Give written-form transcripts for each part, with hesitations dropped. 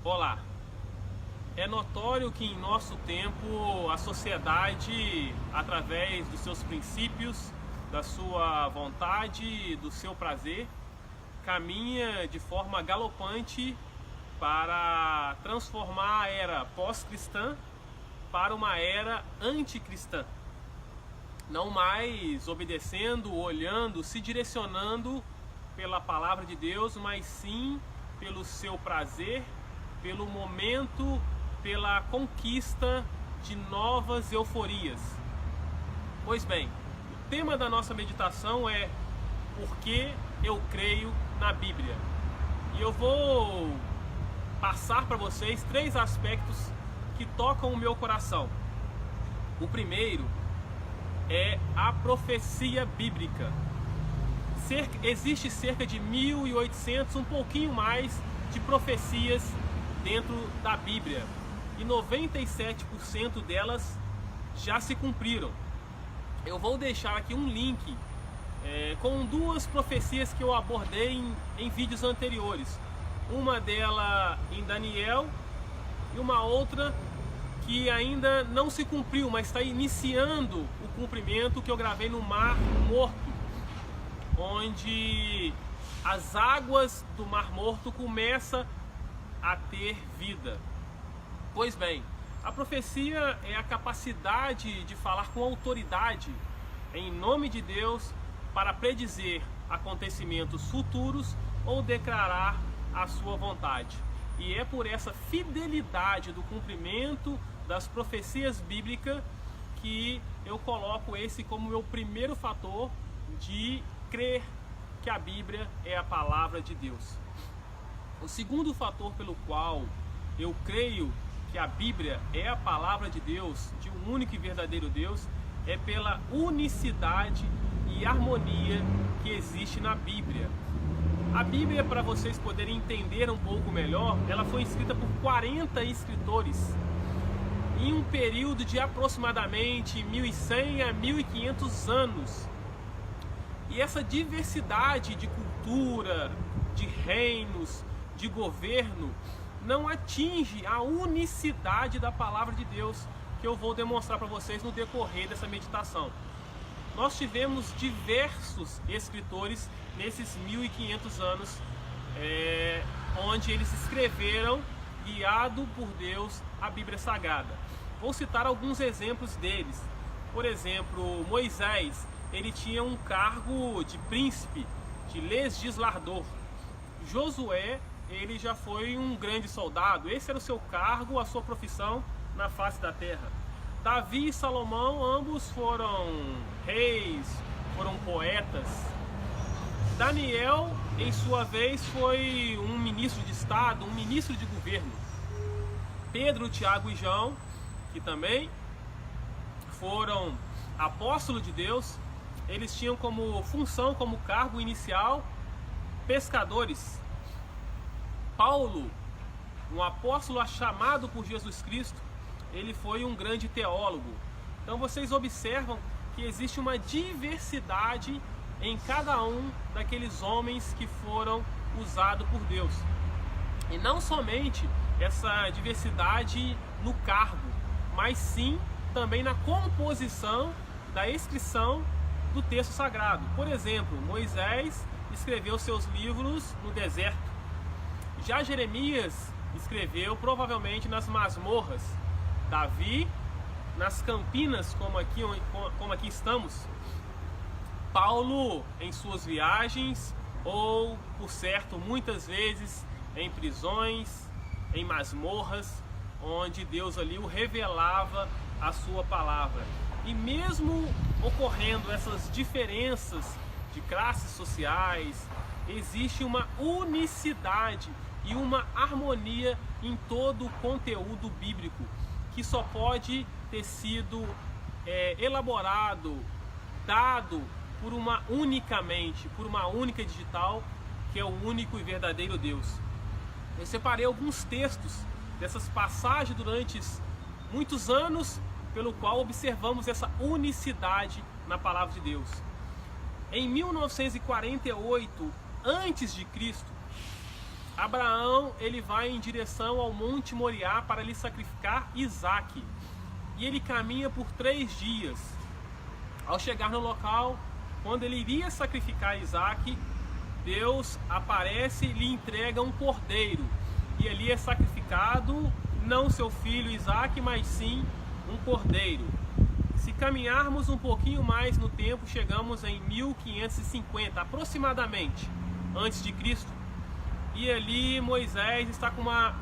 Olá! É notório que em nosso tempo a sociedade, através dos seus princípios, da sua vontade, do seu prazer, caminha de forma galopante para transformar a era pós-cristã para uma era anticristã. Não mais obedecendo, olhando, se direcionando pela palavra de Deus, mas sim pelo seu prazer, pelo momento, pela conquista de novas euforias. Pois bem, o tema da nossa meditação é por que eu creio na Bíblia. E eu vou passar para vocês 3 aspectos que tocam o meu coração. O primeiro é a profecia bíblica. Existe cerca de 1.800, um pouquinho mais, de profecias dentro da Bíblia. E 97% delas já se cumpriram. Eu vou deixar aqui um link com 2 profecias que eu abordei em vídeos anteriores. Uma delas em Daniel e uma outra que ainda não se cumpriu, mas está iniciando o cumprimento, que eu gravei no Mar Morto, onde as águas do Mar Morto começam a ter vida. Pois bem, a profecia é a capacidade de falar com autoridade em nome de Deus para predizer acontecimentos futuros ou declarar a sua vontade. E é por essa fidelidade do cumprimento das profecias bíblicas que eu coloco esse como meu primeiro fator de crer que a Bíblia é a palavra de Deus. O segundo fator pelo qual eu creio que a Bíblia é a palavra de Deus, de um único e verdadeiro Deus, é pela unicidade e harmonia que existe na Bíblia. A Bíblia, para vocês poderem entender um pouco melhor, ela foi escrita por 40 escritores em um período de aproximadamente 1.100 a 1.500 anos. E essa diversidade de cultura, de reinos, de governo, não atinge a unicidade da palavra de Deus, que eu vou demonstrar para vocês no decorrer dessa meditação. Nós tivemos diversos escritores nesses 1.500 anos, onde eles escreveram, guiado por Deus, a Bíblia Sagrada. Vou citar alguns exemplos deles. Por exemplo, Moisés, ele tinha um cargo de príncipe, de legislador. Josué, ele já foi um grande soldado. Esse era o seu cargo, a sua profissão na face da terra. Davi e Salomão, ambos foram reis, foram poetas. Daniel, em sua vez, foi um ministro de Estado, um ministro de governo. Pedro, Tiago e João, que também foram apóstolos de Deus, eles tinham como função, como cargo inicial, pescadores. Paulo, um apóstolo chamado por Jesus Cristo, ele foi um grande teólogo. Então vocês observam que existe uma diversidade em cada um daqueles homens que foram usados por Deus. E não somente essa diversidade no cargo, mas sim também na composição da escrição do texto sagrado. Por exemplo, Moisés escreveu seus livros no deserto. Já Jeremias escreveu provavelmente nas masmorras. Davi nas campinas, como aqui estamos. Paulo em suas viagens, ou por certo muitas vezes em prisões, em masmorras, onde Deus ali o revelava a sua palavra. E mesmo ocorrendo essas diferenças de classes sociais, existe uma unicidade e uma harmonia em todo o conteúdo bíblico, que só pode ter sido elaborado, dado por uma única mente, por uma única digital, que é o único e verdadeiro Deus. Eu separei alguns textos dessas passagens durante muitos anos, pelo qual observamos essa unicidade na palavra de Deus. Em 1948, antes de Cristo, Abraão ele vai em direção ao Monte Moriá para lhe sacrificar Isaque. E ele caminha por 3 dias. Ao chegar no local, quando ele iria sacrificar Isaque, Deus aparece e lhe entrega um cordeiro. E ali é sacrificado não seu filho Isaque, mas sim um cordeiro. Se caminharmos um pouquinho mais no tempo, chegamos em 1550 aproximadamente antes de Cristo. E ali Moisés está com uma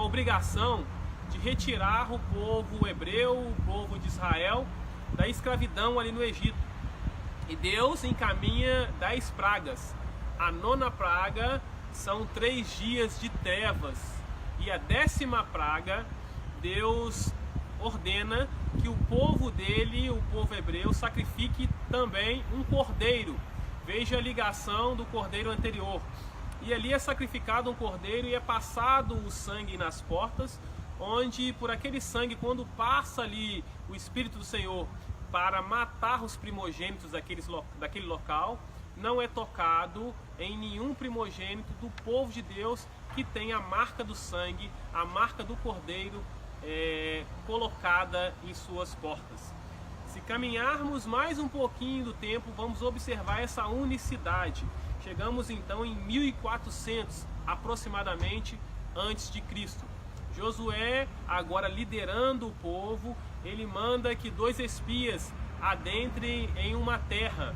obrigação de retirar o povo hebreu, o povo de Israel, da escravidão ali no Egito. E Deus encaminha 10 pragas. A 9ª praga são 3 dias de trevas. E a 10ª praga, Deus ordena que o povo dele, o povo hebreu, sacrifique também um cordeiro. Veja a ligação do cordeiro anterior. E ali é sacrificado um cordeiro e é passado o sangue nas portas, onde por aquele sangue, quando passa ali o Espírito do Senhor para matar os primogênitos daquele local, não é tocado em nenhum primogênito do povo de Deus que tem a marca do sangue, a marca do cordeiro colocada em suas portas. Se caminharmos mais um pouquinho do tempo, vamos observar essa unicidade. Chegamos então em 1400 aproximadamente antes de Cristo. Josué, agora liderando o povo, ele manda que 2 espias adentrem em uma terra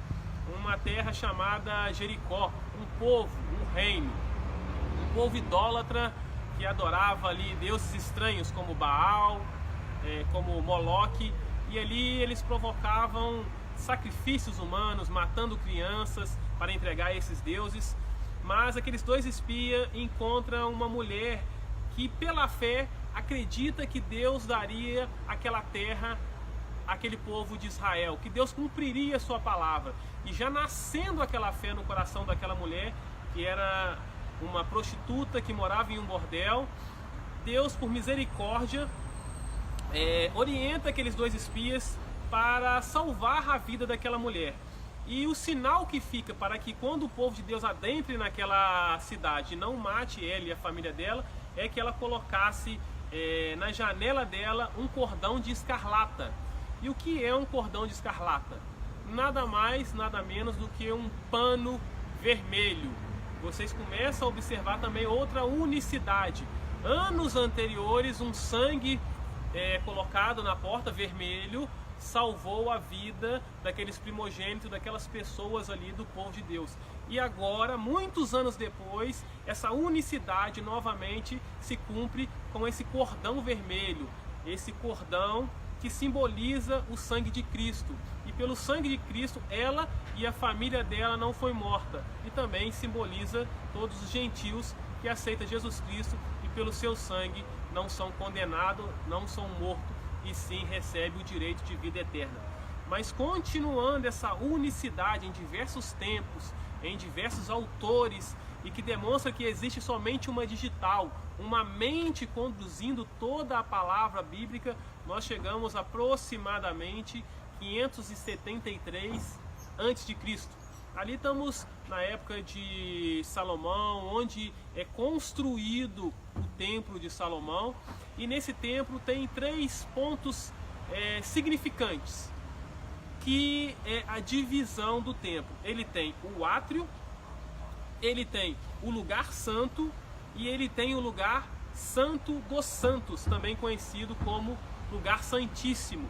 chamada Jericó, um povo, um reino, um povo idólatra que adorava ali deuses estranhos como Baal, como Moloque, e ali eles provocavam sacrifícios humanos, matando crianças para entregar a esses deuses. Mas aqueles 2 espias encontram uma mulher que pela fé acredita que Deus daria aquela terra àquele povo de Israel, que Deus cumpriria a sua palavra. E já nascendo aquela fé no coração daquela mulher, que era uma prostituta que morava em um bordel, Deus, por misericórdia, orienta aqueles 2 espias para salvar a vida daquela mulher. E o sinal que fica para que quando o povo de Deus adentre naquela cidade e não mate ela e a família dela, é que ela colocasse na janela dela um cordão de escarlata. E o que é um cordão de escarlata? Nada mais, nada menos do que um pano vermelho. Vocês começam a observar também outra unicidade. Anos anteriores, um sangue colocado na porta vermelho salvou a vida daqueles primogênitos, daquelas pessoas ali do povo de Deus. E agora, muitos anos depois, essa unicidade novamente se cumpre com esse cordão vermelho, esse cordão que simboliza o sangue de Cristo. E pelo sangue de Cristo, ela e a família dela não foi morta. E também simboliza todos os gentios que aceitam Jesus Cristo e pelo seu sangue não são condenados, não são mortos, e sim recebem o direito de vida eterna. Mas continuando essa unicidade em diversos tempos, em diversos autores, e que demonstra que existe somente uma digital, uma mente conduzindo toda a palavra bíblica, nós chegamos aproximadamente 573 a.C. Ali estamos na época de Salomão, onde é construído o templo de Salomão, e nesse templo tem 3 pontos significantes, que é a divisão do templo. Ele tem o átrio, ele tem o lugar santo e ele tem o lugar santo dos santos, também conhecido como lugar santíssimo,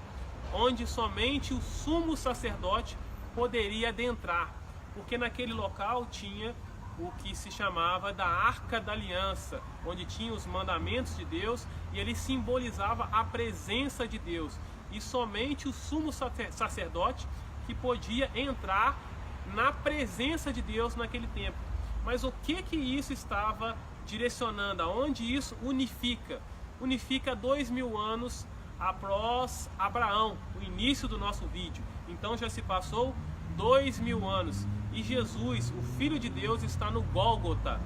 onde somente o sumo sacerdote poderia adentrar, porque naquele local tinha o que se chamava da Arca da Aliança, onde tinha os mandamentos de Deus, e ele simbolizava a presença de Deus, e somente o sumo sacerdote que podia entrar na presença de Deus naquele tempo. Mas o que isso estava direcionando? Aonde isso unifica? Unifica 2000 anos após Abraão, o início do nosso vídeo. Então já se passou 2000 anos e Jesus, o Filho de Deus, está no Gólgota.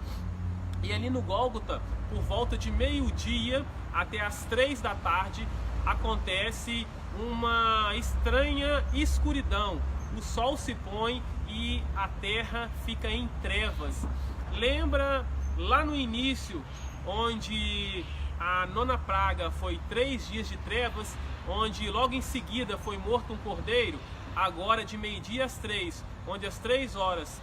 E ali no Gólgota, por volta de meio-dia até as 3 da tarde, acontece uma estranha escuridão. O sol se põe e e a terra fica em trevas. Lembra lá no início, onde a nona praga foi 3 dias de trevas, onde logo em seguida foi morto um cordeiro? Agora de meio-dia às 3, onde às 3 horas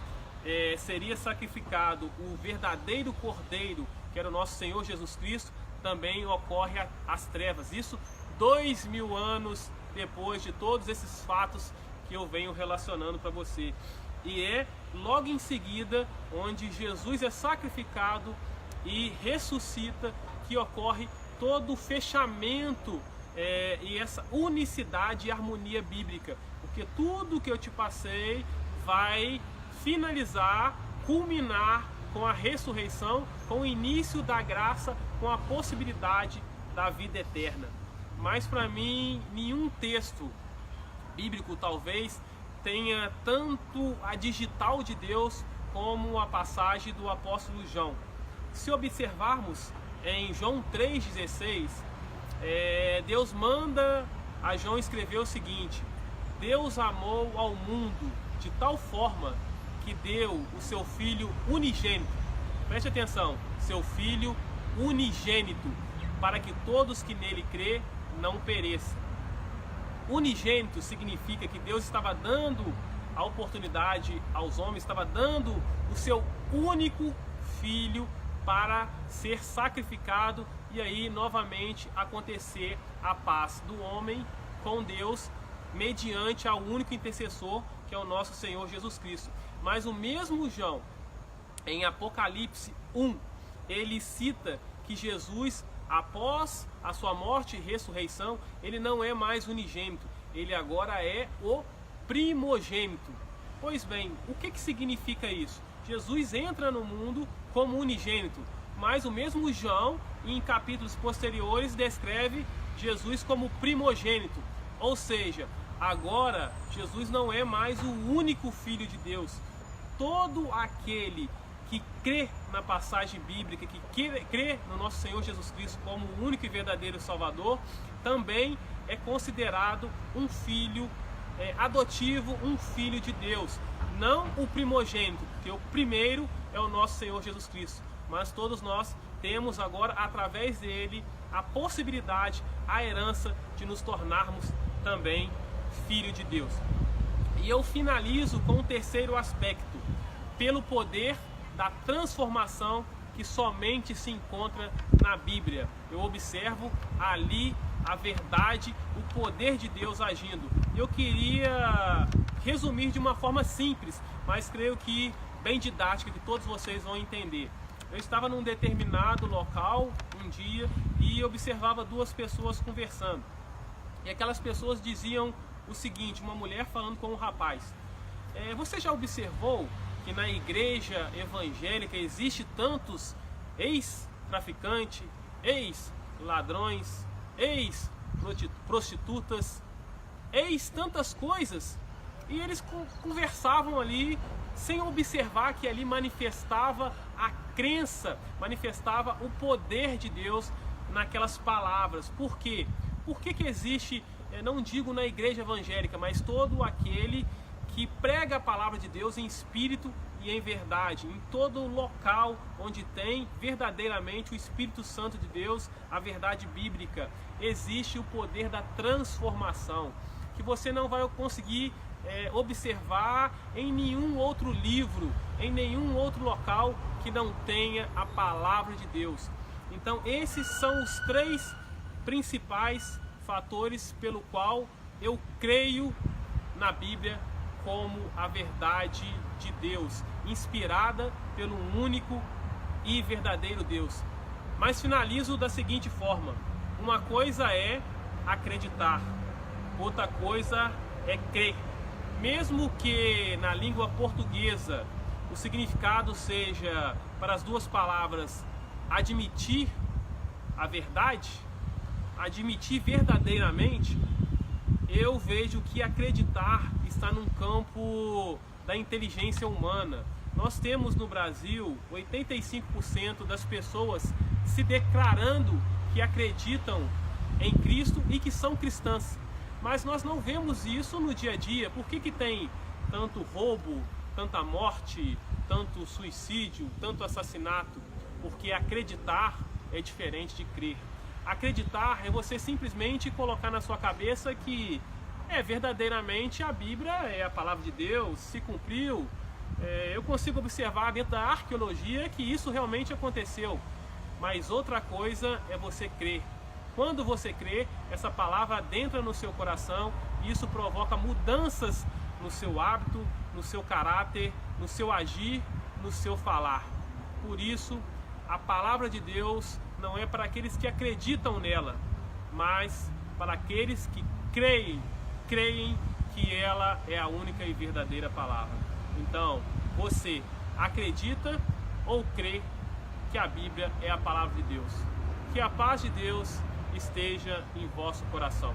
seria sacrificado o verdadeiro cordeiro, que era o nosso Senhor Jesus Cristo, também ocorre as trevas. Isso 2000 anos depois de todos esses fatos que eu venho relacionando para você. E é logo em seguida, onde Jesus é sacrificado e ressuscita, que ocorre todo o fechamento e essa unicidade e harmonia bíblica. Porque tudo que eu te passei vai finalizar, culminar com a ressurreição, com o início da graça, com a possibilidade da vida eterna. Mas para mim, nenhum texto bíblico talvez tenha tanto a digital de Deus como a passagem do apóstolo João. Se observarmos em João 3,16, Deus manda a João escrever o seguinte: Deus amou ao mundo de tal forma que deu o seu Filho unigênito. Preste atenção, seu Filho unigênito, para que todos que nele crê não pereçam. Unigênito significa que Deus estava dando a oportunidade aos homens, estava dando o seu único Filho para ser sacrificado e aí novamente acontecer a paz do homem com Deus mediante ao único intercessor, que é o nosso Senhor Jesus Cristo. Mas o mesmo João, em Apocalipse 1, ele cita que Jesus, após a sua morte e ressurreição, ele não é mais unigênito, ele agora é o primogênito. Pois bem, o que significa isso? Jesus entra no mundo como unigênito, mas o mesmo João, em capítulos posteriores, descreve Jesus como primogênito. Ou seja, agora Jesus não é mais o único Filho de Deus. Todo aquele que crê na passagem bíblica, que crê no nosso Senhor Jesus Cristo como o único e verdadeiro Salvador, também é considerado um filho adotivo, um filho de Deus. Não o primogênito, porque o primeiro é o nosso Senhor Jesus Cristo, mas todos nós temos agora, através dele, a possibilidade, a herança de nos tornarmos também filho de Deus. E eu finalizo com o terceiro aspecto, pelo poder da transformação que somente se encontra na Bíblia. Eu observo ali a verdade, o poder de Deus agindo. Eu queria resumir de uma forma simples, mas creio que bem didática, que todos vocês vão entender. Eu estava num determinado local um dia e observava 2 pessoas conversando. E aquelas pessoas diziam o seguinte, uma mulher falando com um rapaz: você já observou que na igreja evangélica existe tantos ex-traficantes, ex-ladrões, ex-prostitutas, ex-tantas coisas? E eles conversavam ali sem observar que ali manifestava a crença, manifestava o poder de Deus naquelas palavras. Por quê? Por que existe, não digo na igreja evangélica, mas todo aquele que prega a palavra de Deus em espírito e em verdade, em todo local onde tem verdadeiramente o Espírito Santo de Deus, a verdade bíblica, existe o poder da transformação, que você não vai conseguir observar em nenhum outro livro, em nenhum outro local que não tenha a palavra de Deus. Então esses são os 3 principais fatores pelo qual eu creio na Bíblia como a verdade de Deus, inspirada pelo único e verdadeiro Deus. Mas finalizo da seguinte forma: uma coisa é acreditar, outra coisa é crer. Mesmo que na língua portuguesa o significado seja, para as 2 palavras, admitir a verdade, admitir verdadeiramente, eu vejo que acreditar está num campo da inteligência humana. Nós temos no Brasil 85% das pessoas se declarando que acreditam em Cristo e que são cristãs. Mas nós não vemos isso no dia a dia. Por que tem tanto roubo, tanta morte, tanto suicídio, tanto assassinato, porque acreditar é diferente de crer. Acreditar é você simplesmente colocar na sua cabeça que verdadeiramente a Bíblia é a palavra de Deus, se cumpriu. Eu consigo observar dentro da arqueologia que isso realmente aconteceu, mas outra coisa é você crer. Quando você crê, essa palavra adentra no seu coração e isso provoca mudanças no seu hábito, no seu caráter, no seu agir, no seu falar. Por isso, a palavra de Deus não é para aqueles que acreditam nela, mas para aqueles que creem que ela é a única e verdadeira palavra. Então, você acredita ou crê que a Bíblia é a palavra de Deus? Que a paz de Deus esteja em vosso coração.